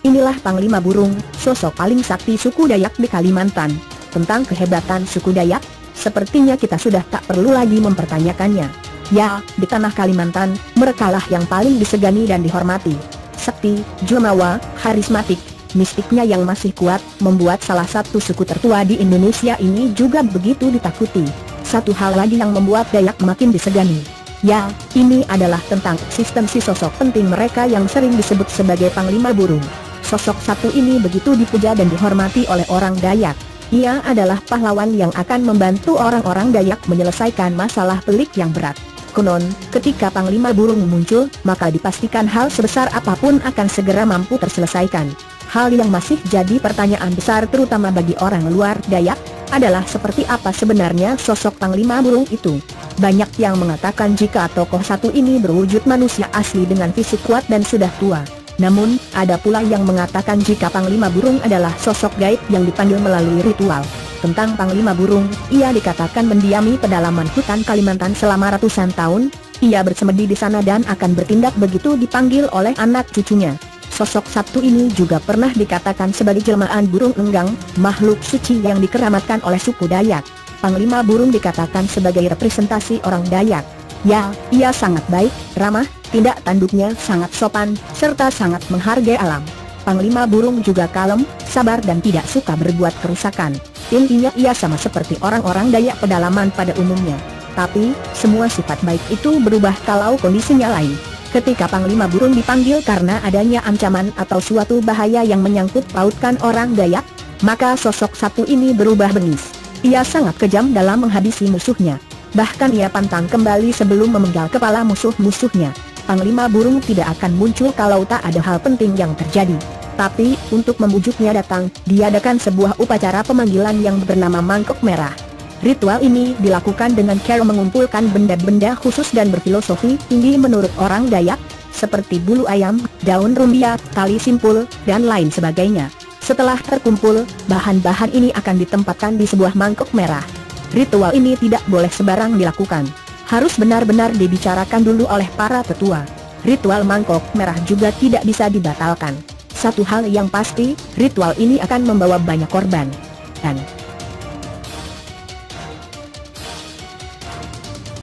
inilah Panglima Burung, sosok paling sakti suku Dayak di Kalimantan. Tentang kehebatan suku Dayak, sepertinya kita sudah tak perlu lagi mempertanyakannya. Ya, di tanah Kalimantan, merekalah yang paling disegani dan dihormati. Sakti, jumawa, karismatik, mistiknya yang masih kuat, membuat salah satu suku tertua di Indonesia ini juga begitu ditakuti. Satu hal lagi yang membuat Dayak makin disegani. Ya, ini adalah tentang eksistensi sosok penting mereka yang sering disebut sebagai Panglima Burung. Sosok satu ini begitu dipuja dan dihormati oleh orang Dayak. Ia adalah pahlawan yang akan membantu orang-orang Dayak menyelesaikan masalah pelik yang berat. Konon, ketika Panglima Burung muncul, maka dipastikan hal sebesar apapun akan segera mampu terselesaikan. Hal yang masih jadi pertanyaan besar terutama bagi orang luar Dayak, adalah seperti apa sebenarnya sosok Panglima Burung itu. Banyak yang mengatakan jika tokoh satu ini berwujud manusia asli dengan fisik kuat dan sudah tua. Namun, ada pula yang mengatakan jika Panglima Burung adalah sosok gaib yang dipanggil melalui ritual. Tentang Panglima Burung, ia dikatakan mendiami pedalaman hutan Kalimantan selama ratusan tahun. Ia bersemedi di sana dan akan bertindak begitu dipanggil oleh anak cucunya. Sosok satu ini juga pernah dikatakan sebagai jelmaan burung enggang, makhluk suci yang dikeramatkan oleh suku Dayak. Panglima Burung dikatakan sebagai representasi orang Dayak. Ya, ia sangat baik, ramah, tindak tanduknya sangat sopan, serta sangat menghargai alam. Panglima Burung juga kalem, sabar dan tidak suka berbuat kerusakan. Intinya ia sama seperti orang-orang Dayak pedalaman pada umumnya. Tapi, semua sifat baik itu berubah kalau kondisinya lain. Ketika Panglima Burung dipanggil karena adanya ancaman atau suatu bahaya yang menyangkut pautkan orang Dayak, maka sosok satu ini berubah bengis. Ia sangat kejam dalam menghabisi musuhnya. Bahkan ia pantang kembali sebelum memenggal kepala musuh-musuhnya. Panglima Burung tidak akan muncul kalau tak ada hal penting yang terjadi. Tapi, untuk membujuknya datang, diadakan sebuah upacara pemanggilan yang bernama Mangkok Merah. Ritual ini dilakukan dengan cara mengumpulkan benda-benda khusus dan berfilosofi tinggi menurut orang Dayak, seperti bulu ayam, daun rumbia, tali simpul, dan lain sebagainya. Setelah terkumpul, bahan-bahan ini akan ditempatkan di sebuah mangkok merah. Ritual ini tidak boleh sembarang dilakukan. Harus benar-benar dibicarakan dulu oleh para tetua. Ritual mangkok merah juga tidak bisa dibatalkan. Satu hal yang pasti, ritual ini akan membawa banyak korban. Dan